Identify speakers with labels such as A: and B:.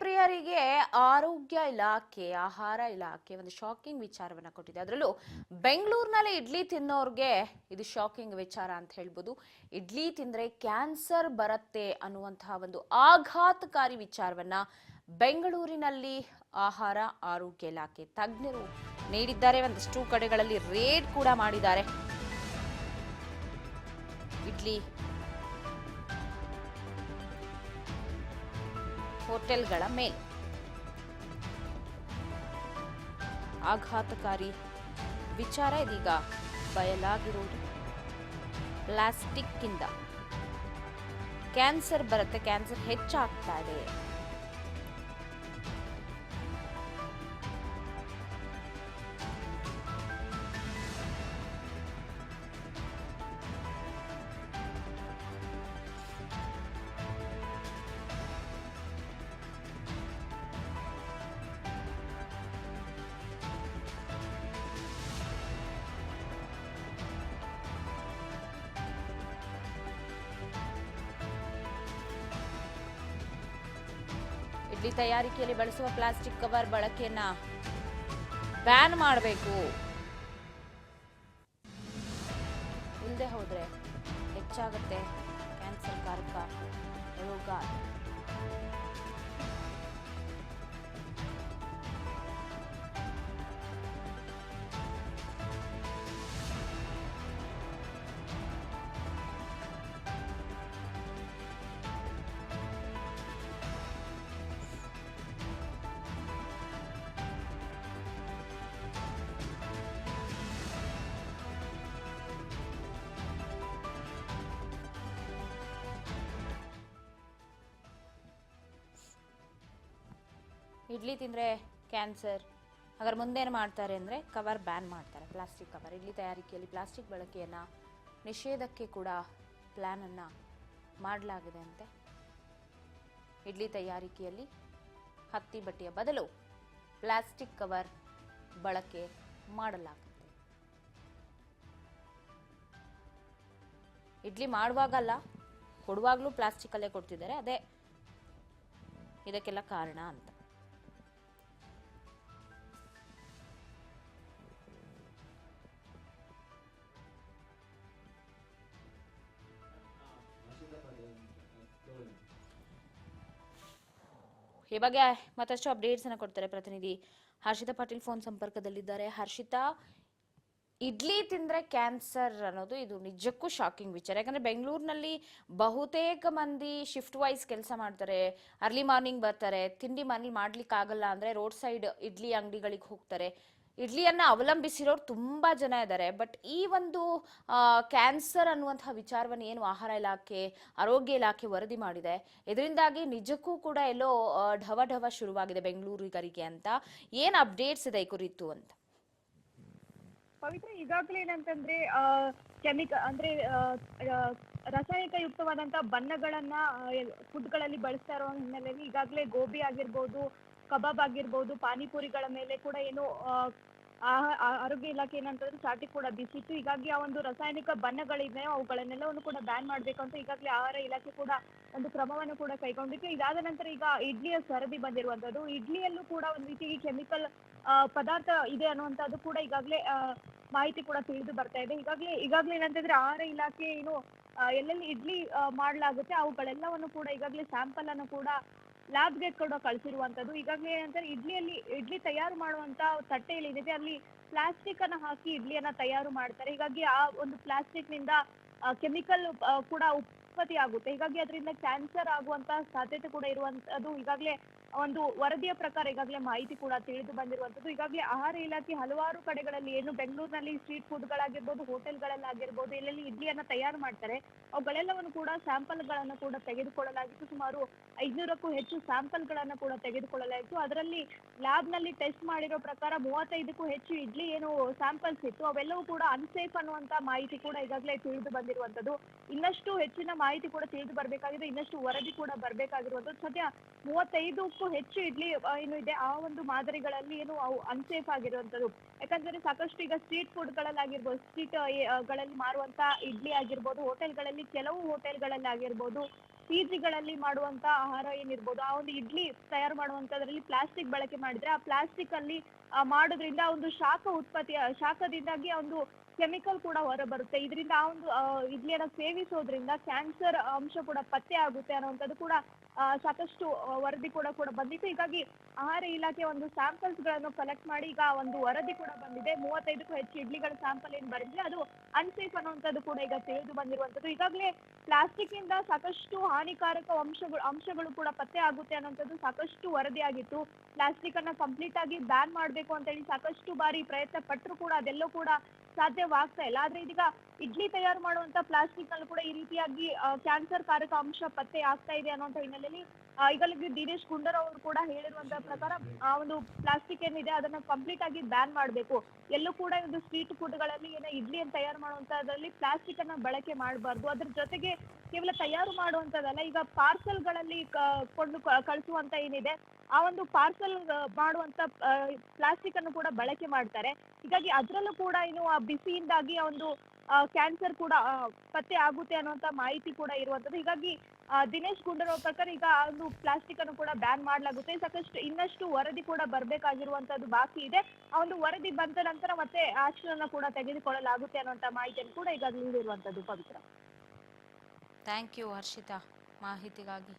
A: ಪ್ರಿಯರಿಗೆ ಆರೋಗ್ಯ ಇಲಾಖೆ, ಆಹಾರ ಇಲಾಖೆ ಒಂದು ಶಾಕಿಂಗ್ ವಿಚಾರವನ್ನ ಕೊಟ್ಟಿದೆ. ಅದರಲ್ಲೂ ಬೆಂಗಳೂರಿನಲ್ಲಿ ಇಡ್ಲಿ ತಿನ್ನೋರ್ಗೆ ಇದು ಶಾಕಿಂಗ್ ವಿಚಾರ ಅಂತ ಹೇಳ್ಬೋದು. ಇಡ್ಲಿ ತಿಂದ್ರೆ ಕ್ಯಾನ್ಸರ್ ಬರುತ್ತೆ ಅನ್ನುವಂತಹ ಒಂದು ಆಘಾತಕಾರಿ ವಿಚಾರವನ್ನ ಬೆಂಗಳೂರಿನಲ್ಲಿ ಆಹಾರ ಆರೋಗ್ಯ ಇಲಾಖೆ ತಜ್ಞರು ನೀಡಿದ್ದಾರೆ. ಒಂದಷ್ಟು ಕಡೆಗಳಲ್ಲಿ ರೇಡ್ ಕೂಡ ಮಾಡಿದ್ದಾರೆ. ಇಡ್ಲಿ ಹೋಟೆಲ್ಗಳ ಮೇಲೆ ಆಘಾತಕಾರಿ ವಿಚಾರ ಇದೀಗ ಬಯಲಾಗಿರುವುದು. ಪ್ಲಾಸ್ಟಿಕ್ ಇಂದ ಕ್ಯಾನ್ಸರ್ ಬರುತ್ತೆ, ಕ್ಯಾನ್ಸರ್ ಹೆಚ್ಚಾಗ್ತಾ ಇದೆ. ಇಡ್ಲಿ ತಯಾರಿಕೆಯಲ್ಲಿ ಬಳಸುವ ಪ್ಲಾಸ್ಟಿಕ್ ಕವರ್ ಬಳಕೆಯನ್ನ ಬ್ಯಾನ್ ಮಾಡಬೇಕು. ಇಲ್ಲದೆ ಹೋದ್ರೆ ಹೆಚ್ಚಾಗುತ್ತೆ ಕ್ಯಾನ್ಸರ್ ಕಾರಕ ರೋಗ. ಇಡ್ಲಿ ತಿಂದರೆ ಕ್ಯಾನ್ಸರ್, ಹಾಗಾದ್ರೆ ಮುಂದೇನು ಮಾಡ್ತಾರೆ ಅಂದರೆ ಕವರ್ ಬ್ಯಾನ್ ಮಾಡ್ತಾರೆ, ಪ್ಲಾಸ್ಟಿಕ್ ಕವರ್. ಇಡ್ಲಿ ತಯಾರಿಕೆಯಲ್ಲಿ ಪ್ಲಾಸ್ಟಿಕ್ ಬಳಕೆಯನ್ನು ನಿಷೇಧಕ್ಕೆ ಕೂಡ ಪ್ಲ್ಯಾನನ್ನು ಮಾಡಲಾಗಿದೆ ಅಂತೆ. ಇಡ್ಲಿ ತಯಾರಿಕೆಯಲ್ಲಿ ಹತ್ತಿ ಬಟ್ಟೆಯ ಬದಲು ಪ್ಲಾಸ್ಟಿಕ್ ಕವರ್ ಬಳಕೆ ಮಾಡಲಾಗುತ್ತೆ. ಇಡ್ಲಿ ಮಾಡುವಾಗಲ್ಲ, ಕೊಡುವಾಗಲೂ ಪ್ಲಾಸ್ಟಿಕ್ಕಲ್ಲೇ ಕೊಡ್ತಿದ್ದಾರೆ. ಅದೇ ಇದಕ್ಕೆಲ್ಲ ಕಾರಣ ಅಂತ. ಈ ಬಗ್ಗೆ ಮತ್ತಷ್ಟು ಅಪ್ಡೇಟ್ಸ್ ಅನ್ನ ಕೊಡ್ತಾರೆ ಪ್ರತಿನಿಧಿ ಹರ್ಷಿತಾ ಪಾಟೀಲ್ ಫೋನ್ ಸಂಪರ್ಕದಲ್ಲಿದ್ದಾರೆ. ಹರ್ಷಿತಾ, ಇಡ್ಲಿ ತಿಂದ್ರೆ ಕ್ಯಾನ್ಸರ್ ಅನ್ನೋದು ಇದು ನಿಜಕ್ಕೂ ಶಾಕಿಂಗ್ ವಿಚಾರ. ಯಾಕಂದ್ರೆ ಬೆಂಗಳೂರಿನಲ್ಲಿ ಬಹುತೇಕ ಮಂದಿ ಶಿಫ್ಟ್ ವೈಸ್ ಕೆಲಸ ಮಾಡ್ತಾರೆ. ಅರ್ಲಿ ಮಾರ್ನಿಂಗ್ ಬರ್ತಾರೆ, ತಿಂಡಿ ಮನೇಲಿ ಮಾಡ್ಲಿಕ್ಕೆ ಆಗಲ್ಲ ಅಂದ್ರೆ ರೋಡ್ ಸೈಡ್ ಇಡ್ಲಿ ಅಂಗಡಿಗಳಿಗೆ ಹೋಗ್ತಾರೆ. ಇಡ್ಲಿಯನ್ನ ಅವಲಂಬಿಸಿರೋರು ತುಂಬಾ ಜನ ಇದ್ದಾರೆ. ಬಟ್ ಈ ಒಂದು ಕ್ಯಾನ್ಸರ್ ಅನ್ನುವಂತಹ ವಿಚಾರವನ್ನು ಏನು ಆಹಾರ ಇಲಾಖೆ, ಆರೋಗ್ಯ ಇಲಾಖೆ ವರದಿ ಮಾಡಿದೆ, ಇದರಿಂದಾಗಿ ನಿಜಕ್ಕೂ ಕೂಡ ಎಲ್ಲೋ ಢವ ಢವ ಶುರುವಾಗಿದೆ ಬೆಂಗಳೂರಿಗರಿಗೆ ಅಂತ. ಏನ್ ಅಪ್ಡೇಟ್ಸ್ ಇದೆ ಈ ಕುರಿತು ಅಂತ?
B: ಪವಿತ್ರ, ಈಗಾಗಲೇ ಏನಂತಂದ್ರೆ ಅಂದ್ರೆ ರಾಸಾಯನಿಕ ಯುಕ್ತವಾದಂತಹ ಬಣ್ಣಗಳನ್ನ ಫುಡ್ಗಳಲ್ಲಿ ಬಳಸ್ತಾ ಇರೋ ಹಿನ್ನೆಲೆಯಲ್ಲಿ ಈಗಾಗಲೇ ಗೋಬಿ ಆಗಿರ್ಬೋದು, ಕಬಾಬ್ ಆಗಿರ್ಬೋದು, ಪಾನಿಪುರಿಗಳ ಮೇಲೆ ಕೂಡ ಏನು ಆರೋಗ್ಯ ಇಲಾಖೆ ಏನಂತಂದ್ರೆ ಚಾಟಿ ಕೂಡ ಬೀಸಿತ್ತು. ಹೀಗಾಗಿ ಆ ಒಂದು ರಾಸಾಯನಿಕ ಬಣ್ಣಗಳಿದೆ ಅವುಗಳನ್ನೆಲ್ಲವನ್ನು ಕೂಡ ಬ್ಯಾನ್ ಮಾಡ್ಬೇಕಂತ ಈಗಾಗಲೇ ಆಹಾರ ಇಲಾಖೆ ಕೂಡ ಒಂದು ಕ್ರಮವನ್ನು ಕೂಡ ಕೈಗೊಂಡಿತ್ತು. ಇದಾದ ನಂತರ ಈಗ ಇಡ್ಲಿಯ ಸರದಿ ಬಂದಿರುವಂತದ್ದು. ಇಡ್ಲಿಯಲ್ಲೂ ಕೂಡ ಒಂದು ರೀತಿ ಕೆಮಿಕಲ್ ಪದಾರ್ಥ ಇದೆ ಅನ್ನುವಂಥದ್ದು ಕೂಡ ಈಗಾಗಲೇ ಮಾಹಿತಿ ಕೂಡ ತಿಳಿದು ಬರ್ತಾ ಇದೆ. ಈಗಾಗಲೇ ಏನಂತಂದ್ರೆ ಆಹಾರ ಇಲಾಖೆ ಏನು ಎಲ್ಲೆಲ್ಲಿ ಇಡ್ಲಿ ಮಾಡಲಾಗುತ್ತೆ ಅವುಗಳೆಲ್ಲವನ್ನು ಕೂಡ ಈಗಾಗಲೇ ಸ್ಯಾಂಪಲ್ ಅನ್ನು ಕೂಡ ಲ್ಯಾಬ್ಗೆ ಕೂಡ ಕಳಿಸಿರುವಂತದ್ದು. ಈಗಾಗಲೇ ಏನಂತಾರೆ ಇಡ್ಲಿ ತಯಾರು ಮಾಡುವಂತ ತಟ್ಟೆ ಏನಿದೆ ಅಲ್ಲಿ ಪ್ಲಾಸ್ಟಿಕ್ ಅನ್ನ ಹಾಕಿ ಇಡ್ಲಿಯನ್ನ ತಯಾರು ಮಾಡ್ತಾರೆ. ಹೀಗಾಗಿ ಆ ಒಂದು ಪ್ಲಾಸ್ಟಿಕ್ ನಿಂದ ಕೆಮಿಕಲ್ ಕೂಡ ಉತ್ಪತ್ತಿ ಆಗುತ್ತೆ. ಹೀಗಾಗಿ ಅದರಿಂದ ಕ್ಯಾನ್ಸರ್ ಆಗುವಂತ ಸಾಧ್ಯತೆ ಕೂಡ ಇರುವಂತದ್ದು ಈಗಾಗಲೇ ಒಂದು ವರದಿಯ ಪ್ರಕಾರ ಈಗಾಗಲೇ ಮಾಹಿತಿ ಕೂಡ ತಿಳಿದು ಬಂದಿರುವಂತದ್ದು. ಈಗಾಗಲೇ ಆಹಾರ ಇಲಾಖೆ ಹಲವಾರು ಕಡೆಗಳಲ್ಲಿ ಏನು ಬೆಂಗಳೂರಿನಲ್ಲಿ ಸ್ಟ್ರೀಟ್ ಫುಡ್ಗಳಾಗಿರ್ಬೋದು, ಹೋಟೆಲ್ಗಳಲ್ಲಾಗಿರ್ಬೋದು, ಎಲ್ಲೆಲ್ಲಿ ಇಡ್ಲಿಯನ್ನ ತಯಾರು ಮಾಡ್ತಾರೆ ಅವುಗಳೆಲ್ಲವನ್ನು ಕೂಡ ಸ್ಯಾಂಪಲ್ಗಳನ್ನು ಕೂಡ ತೆಗೆದುಕೊಳ್ಳಲಾಗಿತ್ತು. ಸುಮಾರು 500ಕ್ಕೂ ಹೆಚ್ಚು ಸ್ಯಾಂಪಲ್ಗಳನ್ನು ಕೂಡ ತೆಗೆದುಕೊಳ್ಳಲಾಗಿತ್ತು. ಅದರಲ್ಲಿ ಲ್ಯಾಬ್ನಲ್ಲಿ ಟೆಸ್ಟ್ ಮಾಡಿರೋ ಪ್ರಕಾರ 35ಕ್ಕೂ ಹೆಚ್ಚು ಇಡ್ಲಿ ಏನು ಸ್ಯಾಂಪಲ್ಸ್ ಇತ್ತು ಅವೆಲ್ಲವೂ ಕೂಡ ಅನ್ಸೇಫ್ ಅನ್ನುವಂತ ಮಾಹಿತಿ ಕೂಡ ಈಗಾಗಲೇ ತಿಳಿದು ಬಂದಿರುವಂತದ್ದು. ಇನ್ನಷ್ಟು ಹೆಚ್ಚಿನ ಮಾಹಿತಿ ಕೂಡ ತಿಳಿದು ಬರಬೇಕಾಗಿದೆ, ಇನ್ನಷ್ಟು ವರದಿ ಕೂಡ ಬರಬೇಕಾಗಿರುವಂತದ್ದು. ಸದ್ಯ 35ಕ್ಕೂ ಹೆಚ್ಚು ಇಡ್ಲಿ ಏನು ಇದೆ ಆ ಒಂದು ಮಾದರಿಗಳಲ್ಲಿ ಏನು ಅವು ಅನ್ಸೇಫ್ ಆಗಿರುವಂತದ್ದು. ಯಾಕಂದ್ರೆ ಸಾಕಷ್ಟು ಈಗ ಸ್ಟ್ರೀಟ್ ಫುಡ್ಗಳಲ್ಲಾಗಿರ್ಬೋದು, ಸ್ಟ್ರೀಟ್ ಗಳಲ್ಲಿ ಮಾರುವಂತ ಇಡ್ಲಿ ಆಗಿರ್ಬೋದು, ಹೋಟೆಲ್ಗಳಲ್ಲಿ ಕೆಲವು ಹೋಟೆಲ್ಗಳಲ್ಲಿ ಆಗಿರ್ಬೋದು ಪಿಜಿಗಳಲ್ಲಿ ಮಾಡುವಂತ ಆಹಾರ ಏನಿರ್ಬೋದು, ಆ ಒಂದು ಇಡ್ಲಿ ತಯಾರು ಮಾಡುವಂತದ್ರಲ್ಲಿ ಪ್ಲಾಸ್ಟಿಕ್ ಬಳಕೆ ಮಾಡಿದ್ರೆ ಆ ಪ್ಲಾಸ್ಟಿಕ್ ಅಲ್ಲಿ ಮಾಡೋದ್ರಿಂದ ಆ ಒಂದು ಶಾಖದಿಂದಾಗಿ ಆ ಒಂದು ಕೆಮಿಕಲ್ ಕೂಡ ಹೊರ ಬರುತ್ತೆ. ಇದರಿಂದ ಆ ಒಂದು ಇಡ್ಲಿಯನ್ನ ಸೇವಿಸೋದ್ರಿಂದ ಕ್ಯಾನ್ಸರ್ ಅಂಶ ಕೂಡ ಪತ್ತೆ ಆಗುತ್ತೆ ಅನ್ನುವಂಥದ್ದು ಕೂಡ ಸಾಕಷ್ಟು ವರದಿ ಕೂಡ ಬಂದಿತ್ತು. ಹೀಗಾಗಿ ಆಹಾರ ಇಲಾಖೆ ಒಂದು ಸ್ಯಾಂಪಲ್ಸ್ ಗಳನ್ನು ಕಲೆಕ್ಟ್ ಮಾಡಿ ಈಗ ಒಂದು ವರದಿ ಕೂಡ ಬಂದಿದೆ. 35ಕ್ಕೂ ಹೆಚ್ಚು ಇಡ್ಲಿಗಳ ಸ್ಯಾಂಪಲ್ ಏನ್ ಬರೆದಿದೆ ಅದು ಅನ್ಸೇಫ್ ಅನ್ನುವಂಥದ್ದು ಕೂಡ ಈಗ ತಿಳಿದು ಬಂದಿರುವಂತದ್ದು. ಈಗಾಗಲೇ ಪ್ಲಾಸ್ಟಿಕ್ ಇಂದ ಸಾಕಷ್ಟು ಹಾನಿಕಾರಕ ಅಂಶಗಳು ಕೂಡ ಪತ್ತೆ ಆಗುತ್ತೆ ಅನ್ನುವಂಥದ್ದು ಸಾಕಷ್ಟು ವರದಿಯಾಗಿತ್ತು. ಪ್ಲಾಸ್ಟಿಕ್ ಅನ್ನ ಕಂಪ್ಲೀಟ್ ಆಗಿ ಬ್ಯಾನ್ ಮಾಡ್ಬೇಕು ಅಂತ ಹೇಳಿ ಸಾಕಷ್ಟು ಬಾರಿ ಪ್ರಯತ್ನ ಪಟ್ಟರು ಕೂಡ ಅದೆಲ್ಲೋ ಕೂಡ ಸಾಧ್ಯವಾಗ್ತಾ ಇಲ್ಲ. ಆದ್ರೆ ಇದೀಗ ಇಡ್ಲಿ ತಯಾರು ಮಾಡುವಂತ ಪ್ಲಾಸ್ಟಿಕ್ ನಲ್ಲೂ ಕೂಡ ಈ ರೀತಿಯಾಗಿ ಕ್ಯಾನ್ಸರ್ ಕಾರಕ ಅಂಶ ಪತ್ತೆ ಆಗ್ತಾ ಇದೆ ಅನ್ನುವಂತ ಹಿನ್ನೆಲೆಯಲ್ಲಿ ಈಗಾಗಲೇ ದಿನೇಶ್ ಗುಂಡೂರಾವ್ ಅವರು ಕೂಡ ಹೇಳಿರುವಂತ ಪ್ರಕಾರ ಆ ಒಂದು ಪ್ಲಾಸ್ಟಿಕ್ ಏನಿದೆ ಅದನ್ನ ಕಂಪ್ಲೀಟ್ ಆಗಿ ಬ್ಯಾನ್ ಮಾಡಬೇಕು. ಎಲ್ಲೂ ಕೂಡ ಒಂದು ಸ್ಟ್ರೀಟ್ ಫುಡ್ ಗಳಲ್ಲಿ ಏನೋ ಇಡ್ಲಿಯನ್ನು ತಯಾರು ಮಾಡುವಂತದ್ರಲ್ಲಿ ಪ್ಲಾಸ್ಟಿಕ್ ಅನ್ನ ಬಳಕೆ ಮಾಡಬಾರ್ದು. ಅದ್ರ ಜೊತೆಗೆ ಕೇವಲ ತಯಾರು ಮಾಡುವಂತದಲ್ಲ, ಈಗ ಪಾರ್ಸಲ್ ಗಳಲ್ಲಿ ಕೊಂಡು ಕಳಿಸುವಂತ ಏನಿದೆ ಆ ಒಂದು ಪಾರ್ಸಲ್ ಮಾಡುವಂತ ಪ್ಲಾಸ್ಟಿಕ್ ಅನ್ನು ಕೂಡ ಬಳಕೆ ಮಾಡ್ತಾರೆ. ಹೀಗಾಗಿ ಅದ್ರಲ್ಲೂ ಕೂಡ ಇನ್ನು ಆ ಬಿಸಿಯಿಂದಾಗಿ ಆ ಒಂದು ಕ್ಯಾನ್ಸರ್ ಕೂಡ ಪತ್ತೆ ಆಗುತ್ತೆ ಅನ್ನುವಂತ ಮಾಹಿತಿ ಕೂಡ ಇರುವಂತದ್ದು. ಹೀಗಾಗಿ ದಿನೇಶ್ ಗುಂಡೂರಾವ್ ಪ್ರಕಾರ ಈಗ ಆ ಒಂದು ಪ್ಲಾಸ್ಟಿಕ್ ಅನ್ನು ಕೂಡ ಬ್ಯಾನ್ ಮಾಡಲಾಗುತ್ತೆ. ಸಾಕಷ್ಟು ಇನ್ನಷ್ಟು ವರದಿ ಕೂಡ ಬರ್ಬೇಕಾಗಿರುವಂತದ್ದು ಬಾಕಿ ಇದೆ. ಆ ಒಂದು ವರದಿ ಬಂದ ನಂತರ ಮತ್ತೆ ಆಕ್ಷನ್ ಅನ್ನು ಕೂಡ ತೆಗೆದುಕೊಳ್ಳಲಾಗುತ್ತೆ ಅನ್ನುವಂತ ಮಾಹಿತಿಯನ್ನು ಕೂಡ ಈಗಾಗಲೇ ನೀಡಿರುವಂತದ್ದು. ಪವಿತ್ರ,
A: ಥ್ಯಾಂಕ್ ಯು ಹರ್ಷಿತಾ ಮಾಹಿತಿಗಾಗಿ.